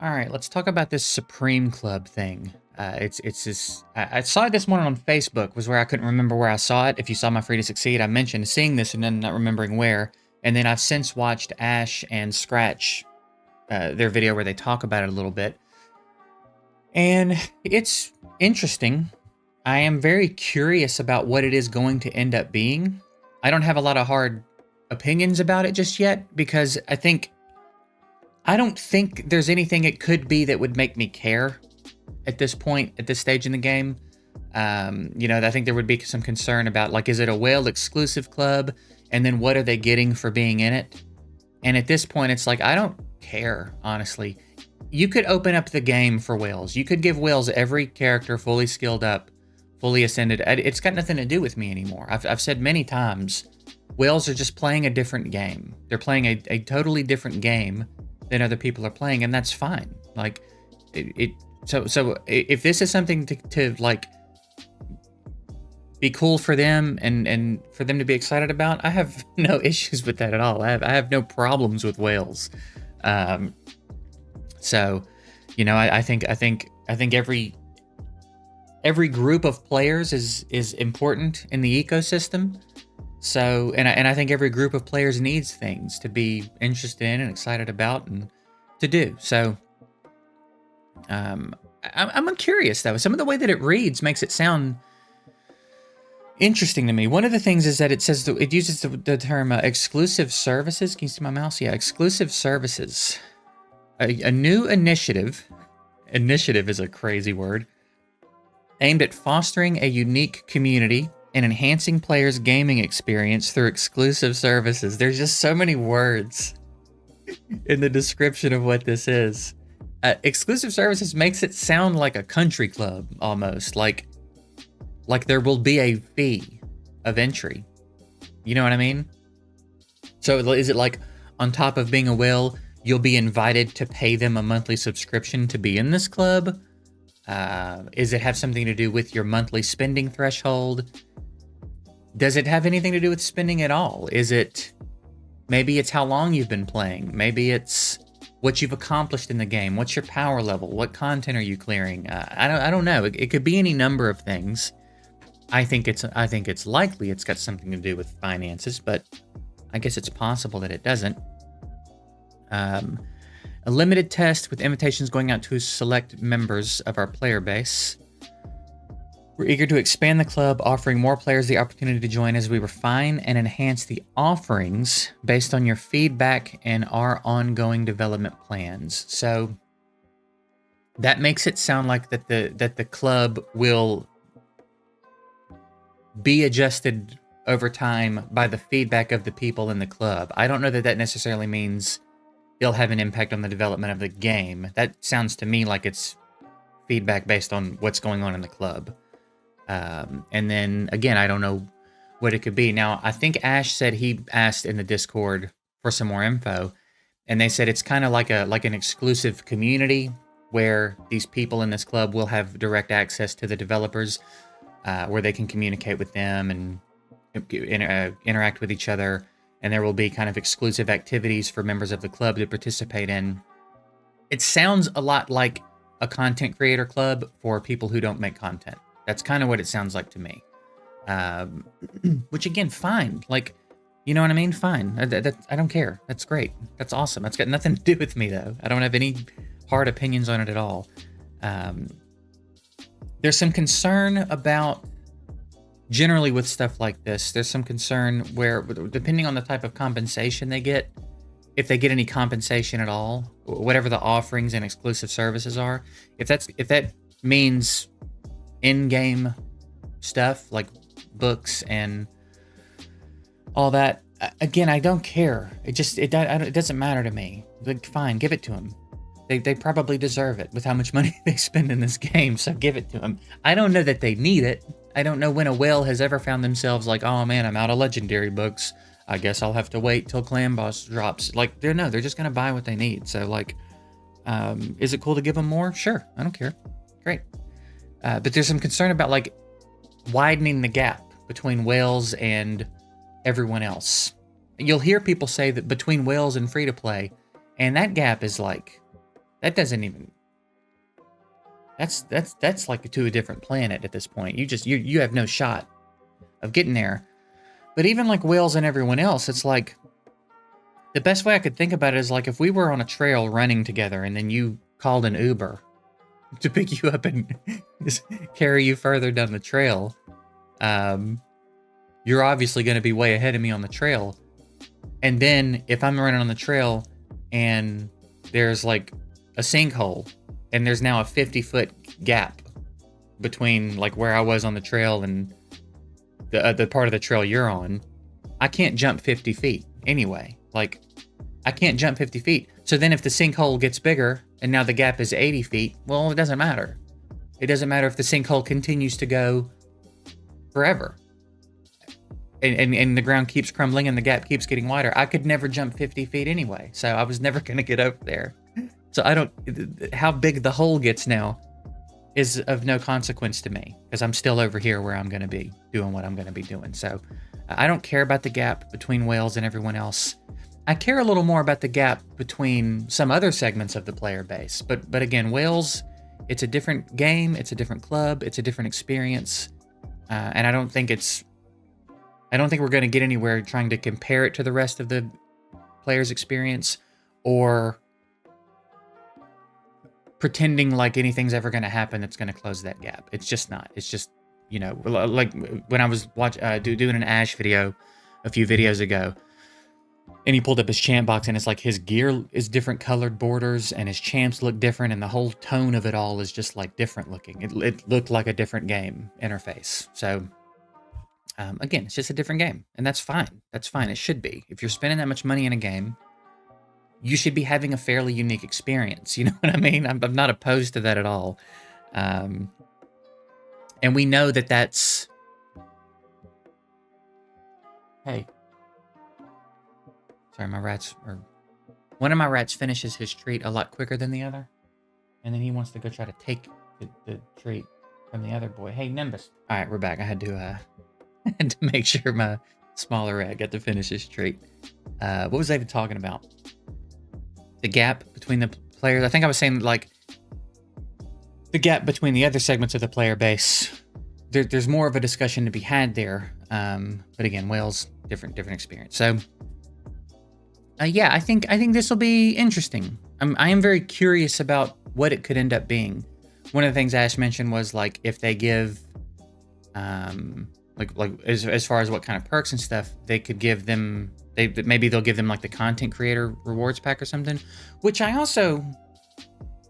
All right, let's talk about this Supreme Club thing. It's this. I saw it this morning on Facebook. Was where I couldn't remember where I saw it. If you saw my Free to Succeed, I mentioned seeing this and then not remembering where. And then I've since watched Ash and Scratch their video where they talk about it a little bit, and it's interesting. I am very curious about what it is going to end up being. I don't have a lot of hard opinions about it just yet because I don't think there's anything it could be that would make me care at this point, at this stage in the game. I think there would be some concern about, like, is it a whale exclusive club? And then what are they getting for being in it? And at this point, it's like, I don't care, honestly. You could open up the game for whales. You could give whales every character fully skilled up, fully ascended. It's got nothing to do with me anymore. I've said many times, whales are just playing a different game. They're playing a totally different game than other people are playing, and that's fine. Like, so if this is something to like be cool for them and for them to be excited about, I have no issues with that at all. I have no problems with whales. Um, so, I think every group of players is important in the ecosystem. So, and I think every group of players needs things to be interested in and excited about and to do. So, I'm curious though. Some of the way that it reads makes it sound interesting to me. One of the things is that it says it uses the term exclusive services. Can you see my mouse? Yeah, exclusive services. A new initiative. Initiative is a crazy word. Aimed at fostering a unique community and enhancing players' gaming experience through exclusive services. There's just so many words in the description of what this is. Exclusive services makes it sound like a country club almost, like there will be a fee of entry. You know what I mean? So is it like on top of being a whale, you'll be invited to pay them a monthly subscription to be in this club? Is it have something to do with your monthly spending threshold? Does it have anything to do with spending at all? Maybe it's how long you've been playing. Maybe it's what you've accomplished in the game. What's your power level? What content are you clearing? I don't know. It could be any number of things. I think it's likely it's got something to do with finances, but I guess it's possible that it doesn't. A limited test with invitations going out to select members of our player base. We're eager to expand the club, offering more players the opportunity to join as we refine and enhance the offerings based on your feedback and our ongoing development plans. So that makes it sound like that the club will be adjusted over time by the feedback of the people in the club. I don't know that necessarily means it'll have an impact on the development of the game. That sounds to me like it's feedback based on what's going on in the club. And then again, I don't know what it could be. Now, I think Ash said he asked in the Discord for some more info, and they said it's kind of like an exclusive community where these people in this club will have direct access to the developers, where they can communicate with them and interact with each other. And there will be kind of exclusive activities for members of the club to participate in. It sounds a lot like a content creator club for people who don't make content. That's kind of what it sounds like to me. Which again, fine. Like, you know what I mean? Fine. I don't care. That's great. That's awesome. That's got nothing to do with me, though. I don't have any hard opinions on it at all. There's some concern about, generally with stuff like this, there's some concern where, depending on the type of compensation they get, if they get any compensation at all, whatever the offerings and exclusive services are, if that means in-game stuff like books and all that, again, I don't care. It doesn't matter to me. Like, fine, give it to them. They probably deserve it with how much money they spend in this game, so give it to them. I don't know that they need it. I don't know when a whale has ever found themselves like, oh man, I'm out of legendary books. I guess I'll have to wait till Clan Boss drops. Like, they're just gonna buy what they need. So like, is it cool to give them more? Sure, I don't care. Great. But there's some concern about like widening the gap between whales and everyone else. You'll hear people say that between whales and free to play, and that gap is like, That doesn't even... That's like to a different planet at this point. You have no shot of getting there. But even like whales and everyone else, it's like the best way I could think about it is like if we were on a trail running together and then you called an Uber to pick you up and just carry you further down the trail. You're obviously going to be way ahead of me on the trail. And then if I'm running on the trail and there's like a sinkhole and there's now a 50-foot gap between like where I was on the trail and the part of the trail you're on, I can't jump 50 feet anyway. Like, I can't jump 50 feet. So then if the sinkhole gets bigger and now the gap is 80 feet, well, it doesn't matter. It doesn't matter if the sinkhole continues to go forever. And the ground keeps crumbling and the gap keeps getting wider. I could never jump 50 feet anyway, so I was never going to get over there. So I don't... How big the hole gets now is of no consequence to me, because I'm still over here where I'm going to be doing what I'm going to be doing. So I don't care about the gap between whales and everyone else. I care a little more about the gap between some other segments of the player base. But again, whales, it's a different game, it's a different club, it's a different experience, and I don't think we're going to get anywhere trying to compare it to the rest of the player's experience or pretending like anything's ever going to happen that's going to close that gap. It's just not. It's just, you know, like when I was doing an Ash video a few videos ago, and he pulled up his champ box, and it's like his gear is different colored borders, and his champs look different, and the whole tone of it all is just like different looking. It looked like a different game interface. So again, it's just a different game, and that's fine. That's fine. It should be. If you're spending that much money in a game, you should be having a fairly unique experience. You know what I mean? I'm not opposed to that at all. And we know that that's... Hey. Sorry, my rats... One of my rats finishes his treat a lot quicker than the other. And then he wants to go try to take the treat from the other boy. Hey, Nimbus. All right, we're back. I had to make sure my smaller rat got to finish his treat. What was I even talking about? The gap between the players. I think I was saying, like, the gap between the other segments of the player base. There's more of a discussion to be had there. But again, whales, different experience. So, yeah, I think this will be interesting. I am very curious about what it could end up being. One of the things Ash mentioned was, like, if they give, as far as what kind of perks and stuff, they could give them... Maybe they'll give them like the content creator rewards pack or something, which I'm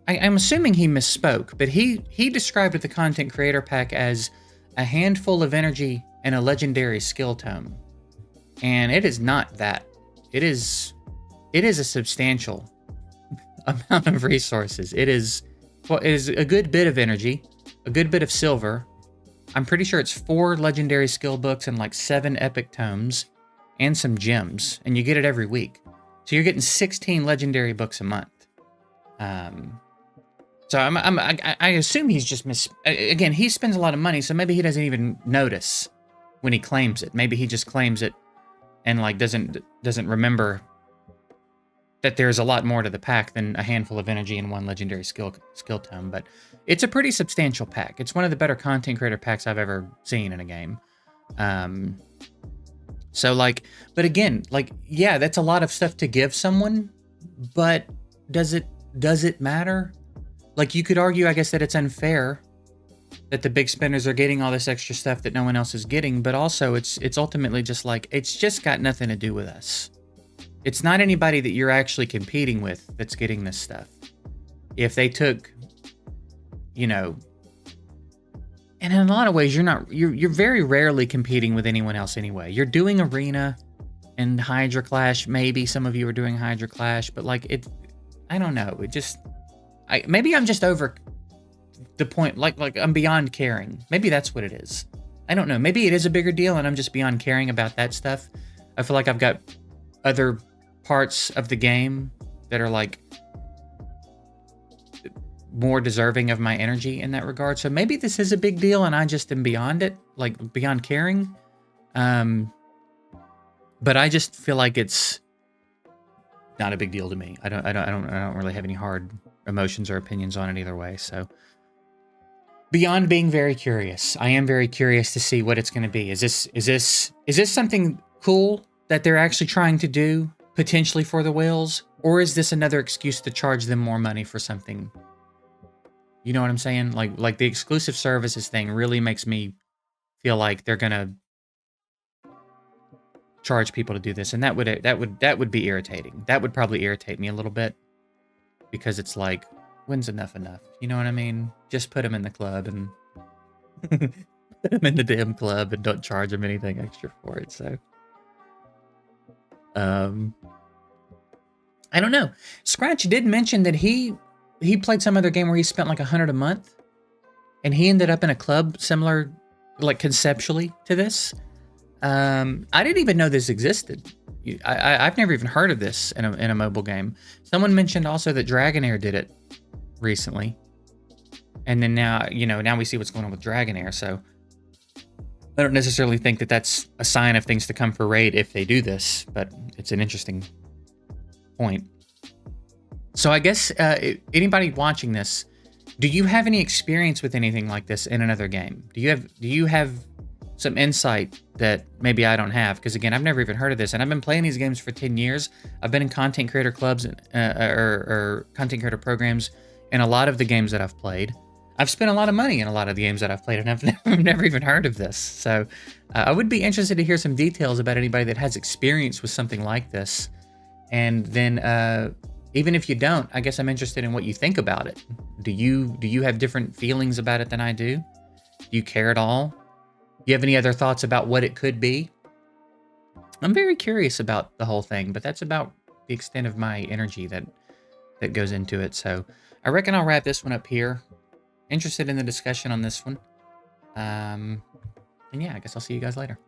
assuming he misspoke, but he described the content creator pack as a handful of energy and a legendary skill tome. And it is not that. It is a substantial amount of resources. It is a good bit of energy, a good bit of silver. I'm pretty sure it's 4 legendary skill books and like 7 epic tomes. And some gems, and you get it every week. So you're getting 16 legendary books a month. So I assume he's just again, he spends a lot of money, so maybe he doesn't even notice when he claims it. Maybe he just claims it and like doesn't remember that there's a lot more to the pack than a handful of energy and 1 legendary skill tome. But it's a pretty substantial pack. It's one of the better content creator packs I've ever seen in a game. So, like, but again, like, yeah, that's a lot of stuff to give someone, but does it matter? Like, you could argue, I guess, that it's unfair that the big spenders are getting all this extra stuff that no one else is getting, but also it's ultimately just like, it's just got nothing to do with us. It's not anybody that you're actually competing with that's getting this stuff. If they took, you know... And in a lot of ways, you're very rarely competing with anyone else anyway. You're doing Arena and Hydra Clash. Maybe some of you are doing Hydra Clash, but like I don't know. Maybe I'm just over the point. Like I'm beyond caring. Maybe that's what it is. I don't know. Maybe it is a bigger deal and I'm just beyond caring about that stuff. I feel like I've got other parts of the game that are like more deserving of my energy in that regard. So maybe this is a big deal and I just am beyond it, like beyond caring. But I just feel like it's not a big deal to me. I don't really have any hard emotions or opinions on it either way. So beyond being very curious, I am very curious to see what it's going to be. Is this something cool that they're actually trying to do potentially for the whales, or is this another excuse to charge them more money for something? You know what I'm saying? Like the exclusive services thing really makes me feel like they're gonna charge people to do this, and that would be irritating. That would probably irritate me a little bit because it's like, when's enough enough? You know what I mean? Just put them in the club and put them in the damn club and don't charge them anything extra for it. So, um, I don't know. Scratch did mention that he played some other game where he spent like 100 a month, and he ended up in a club similar, like conceptually to this. I didn't even know this existed. I've never even heard of this in a mobile game. Someone mentioned also that Dragonair did it recently, and then now now we see what's going on with Dragonair. So I don't necessarily think that that's a sign of things to come for Raid if they do this, but it's an interesting point. So I guess anybody watching this, do you have any experience with anything like this in another game? Do you have some insight that maybe I don't have? Because again, I've never even heard of this, and I've been playing these games for 10 years. I've been in content creator clubs or content creator programs in a lot of the games that I've played. I've spent a lot of money in a lot of the games that I've played, and I've never even heard of this. So I would be interested to hear some details about anybody that has experience with something like this. And then even if you don't, I guess I'm interested in what you think about it. Do you have different feelings about it than I do? Do you care at all? Do you have any other thoughts about what it could be? I'm very curious about the whole thing, but that's about the extent of my energy that goes into it. So I reckon I'll wrap this one up here. Interested in the discussion on this one. And yeah, I guess I'll see you guys later.